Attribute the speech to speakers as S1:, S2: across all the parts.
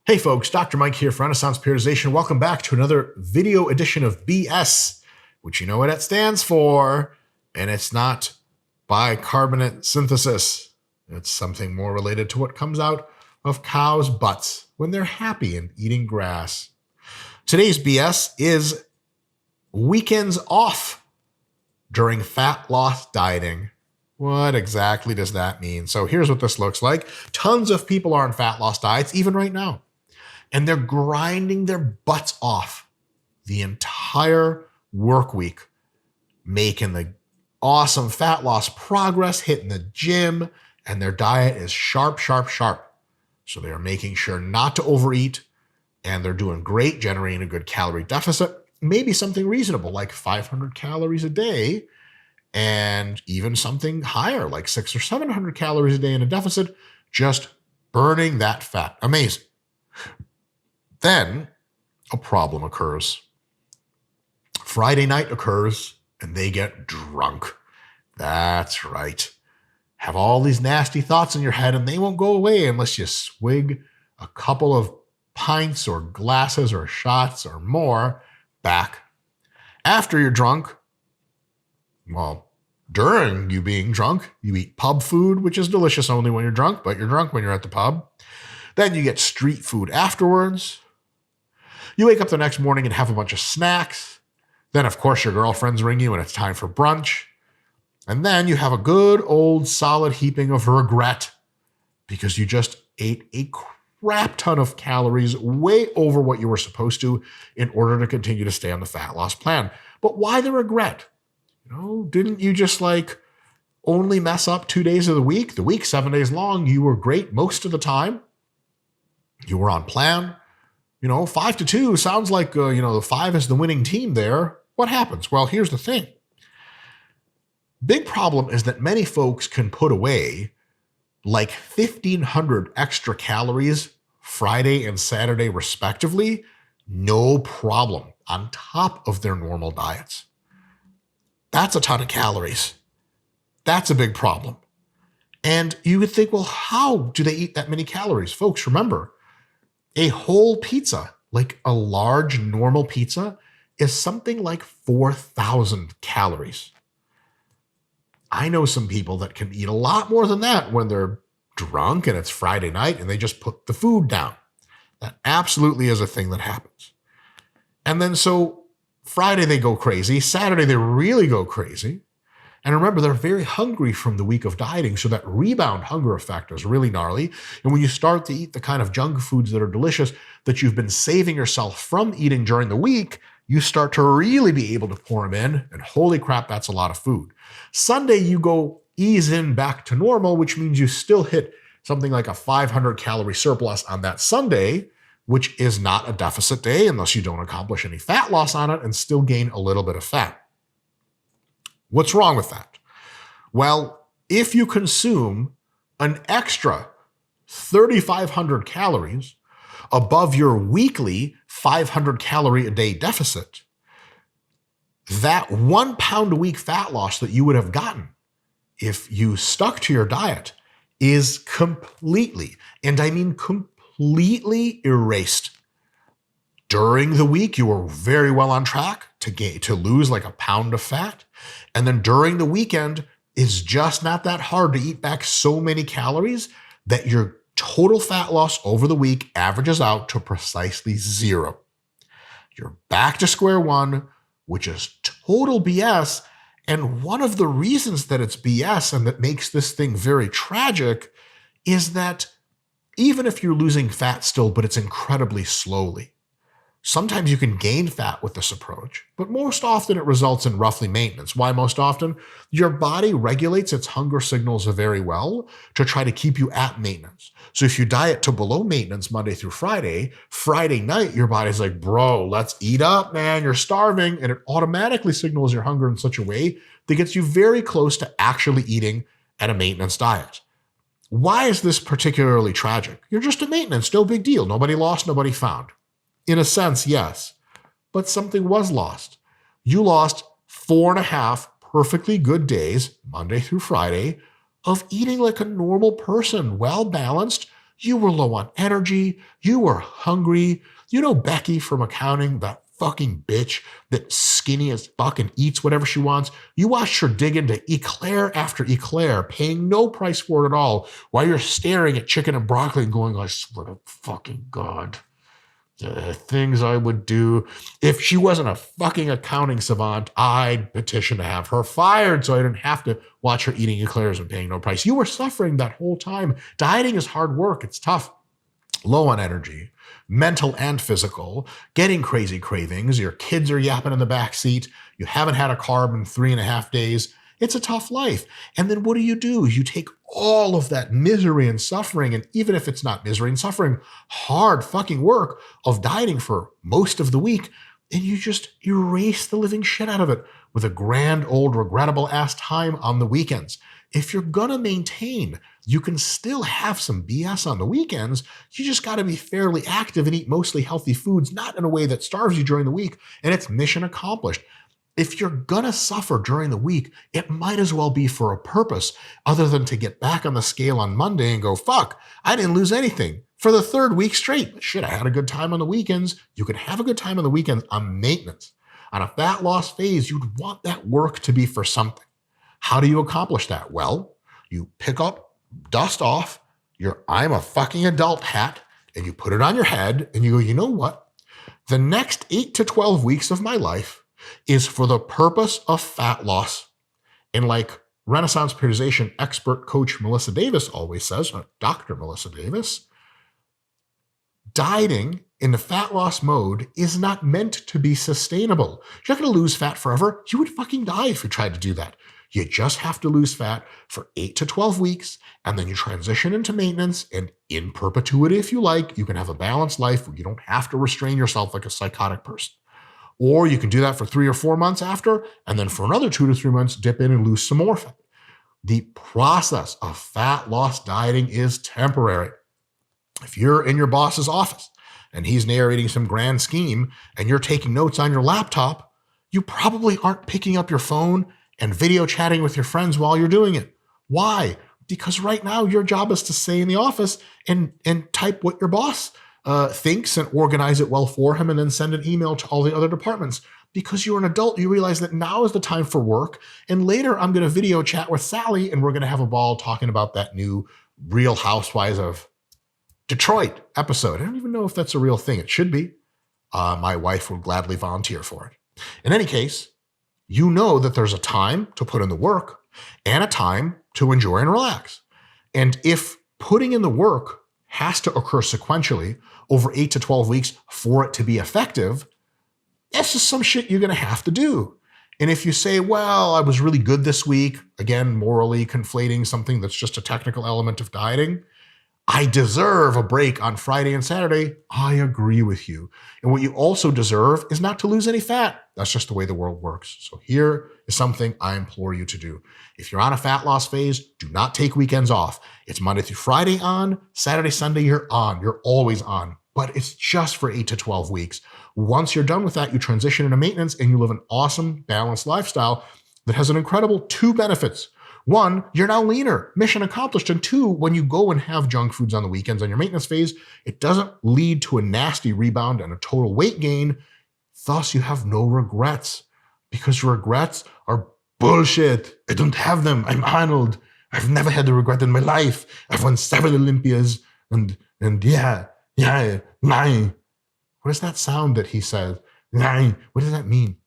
S1: Hey folks, Dr. Mike here for Renaissance Periodization. Welcome back to another video edition of BS, which you know what it stands for, and it's not bicarbonate synthesis. It's something more related to what comes out of cows' butts when they're happy and eating grass. Today's BS is weekends off during fat loss dieting. What exactly does that mean? So here's what this looks like. Tons of people are on fat loss diets, even right now. And they're grinding their butts off the entire work week, making the awesome fat loss progress, hitting the gym, and their diet is sharp, sharp, sharp. So they're making sure not to overeat, and they're doing great, generating a good calorie deficit, maybe something reasonable like 500 calories a day, and even something higher like 600 or 700 calories a day in a deficit, just burning that fat. Amazing. Then a problem occurs. Friday night occurs and they get drunk. That's right. Have all these nasty thoughts in your head and they won't go away unless you swig a couple of pints or glasses or shots or more back. After you're drunk, well, during you being drunk, you eat pub food, which is delicious only when you're drunk, but you're drunk when you're at the pub. Then you get street food afterwards. You wake up the next morning and have a bunch of snacks. Then, of course, your girlfriends ring you and it's time for brunch. And then you have a good old solid heaping of regret because you just ate a crap ton of calories, way over what you were supposed to in order to continue to stay on the fat loss plan. But why the regret? Didn't you just only mess up 2 days of the week? The week, 7 days long, you were great most of the time. You were on plan. 5-2 sounds like, the 5 is the winning team there. What happens? Well, here's the thing. Big problem is that many folks can put away 1,500 extra calories Friday and Saturday respectively, no problem, on top of their normal diets. That's a ton of calories. That's a big problem. And you would think, well, how do they eat that many calories? Folks, remember, a whole pizza, like a large normal pizza, is something like 4,000 calories. I know some people that can eat a lot more than that when they're drunk and it's Friday night and they just put the food down. That absolutely is a thing that happens. And then so Friday they go crazy. Saturday they really go crazy. And remember, they're very hungry from the week of dieting, so that rebound hunger effect is really gnarly. And when you start to eat the kind of junk foods that are delicious that you've been saving yourself from eating during the week, you start to really be able to pour them in, and holy crap, that's a lot of food. Sunday, you go ease in back to normal, which means you still hit something like a 500 calorie surplus on that Sunday, which is not a deficit day unless you don't accomplish any fat loss on it and still gain a little bit of fat. What's wrong with that? Well, if you consume an extra 3,500 calories above your weekly 500 calorie a day deficit, that 1 pound a week fat loss that you would have gotten if you stuck to your diet is completely, and I mean completely erased. During the week, you were very well on track to lose like a pound of fat. And then during the weekend, it's just not that hard to eat back so many calories that your total fat loss over the week averages out to precisely 0. You're back to square one, which is total BS. And one of the reasons that it's BS and that makes this thing very tragic is that even if you're losing fat still, but it's incredibly slowly. Sometimes you can gain fat with this approach, but most often it results in roughly maintenance. Why most often? Your body regulates its hunger signals very well to try to keep you at maintenance. So if you diet to below maintenance Monday through Friday, Friday night, your body's like, bro, let's eat up, man, you're starving. And it automatically signals your hunger in such a way that gets you very close to actually eating at a maintenance diet. Why is this particularly tragic? You're just at maintenance, no big deal. Nobody lost, nobody found. In a sense, yes, but something was lost. You lost 4.5 perfectly good days, Monday through Friday, of eating like a normal person, well-balanced, You were low on energy. You were hungry. You know Becky from accounting, that fucking bitch that skinny as fuck and eats whatever she wants. You watched her dig into eclair after eclair, paying no price for it at all, while you're staring at chicken and broccoli and going, I swear to fucking God. Things I would do. If she wasn't a fucking accounting savant, I'd petition to have her fired so I didn't have to watch her eating eclairs and paying no price. You were suffering that whole time. Dieting is hard work. It's tough. Low on energy, mental and physical, getting crazy cravings. Your kids are yapping in the back seat. You haven't had a carb in 3.5 days. It's a tough life. And then what do? You take all of that misery and suffering, and even if it's not misery and suffering, hard fucking work of dieting for most of the week, and you just erase the living shit out of it with a grand old regrettable ass time on the weekends. If you're gonna maintain, you can still have some BS on the weekends. You just gotta be fairly active and eat mostly healthy foods, not in a way that starves you during the week, and it's mission accomplished. If you're gonna suffer during the week, it might as well be for a purpose other than to get back on the scale on Monday and go, fuck, I didn't lose anything for the 3rd week straight. Shit, I had a good time on the weekends. You can have a good time on the weekends on maintenance. On a fat loss phase, you'd want that work to be for something. How do you accomplish that? Well, you pick up, dust off your I'm a fucking adult hat, and you put it on your head, and you go, you know what? The next 8 to 12 weeks of my life is for the purpose of fat loss. And like Renaissance periodization expert coach Melissa Davis always says, Dr. Melissa Davis, dieting in the fat loss mode is not meant to be sustainable. You're not going to lose fat forever. You would fucking die if you tried to do that. You just have to lose fat for 8 to 12 weeks, and then you transition into maintenance, and in perpetuity, if you like, you can have a balanced life where you don't have to restrain yourself like a psychotic person. Or you can do that for 3 or 4 months after, and then for another 2 to 3 months, dip in and lose some more fat. The process of fat loss dieting is temporary. If you're in your boss's office and he's narrating some grand scheme and you're taking notes on your laptop, you probably aren't picking up your phone and video chatting with your friends while you're doing it. Why? Because right now your job is to stay in the office and type what your boss thinks and organize it well for him, and then send an email to all the other departments. Because you're an adult, you realize that now is the time for work, and later I'm going to video chat with Sally and we're going to have a ball talking about that new Real Housewives of Detroit episode. I don't even know if that's a real thing. It should be. My wife would gladly volunteer for it. In any case, you know that there's a time to put in the work and a time to enjoy and relax. And if putting in the work has to occur sequentially over 8 to 12 weeks for it to be effective, that's just some shit you're going to have to do. And if you say, well, I was really good this week, again, morally conflating something that's just a technical element of dieting, I deserve a break on Friday and Saturday, I agree with you. And what you also deserve is not to lose any fat. That's just the way the world works. So here is something I implore you to do. If you're on a fat loss phase, do not take weekends off. It's Monday through Friday on, Saturday, Sunday, you're on. You're always on. But it's just for 8 to 12 weeks. Once you're done with that, you transition into maintenance and you live an awesome, balanced lifestyle that has an incredible 2 benefits. 1, you're now leaner, mission accomplished. And 2, when you go and have junk foods on the weekends on your maintenance phase, it doesn't lead to a nasty rebound and a total weight gain. Thus, you have no regrets, because regrets are bullshit. I don't have them. I'm Arnold. I've never had a regret in my life. I've won 7 Olympias and yeah, nine. What does that sound that he says? Nine. What does that mean?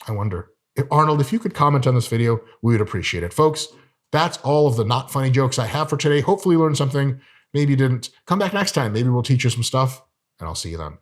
S1: I wonder. Arnold, if you could comment on this video, we would appreciate it. Folks, that's all of the not funny jokes I have for today. Hopefully you learned something. Maybe you didn't. Come back next time. Maybe we'll teach you some stuff, and I'll see you then.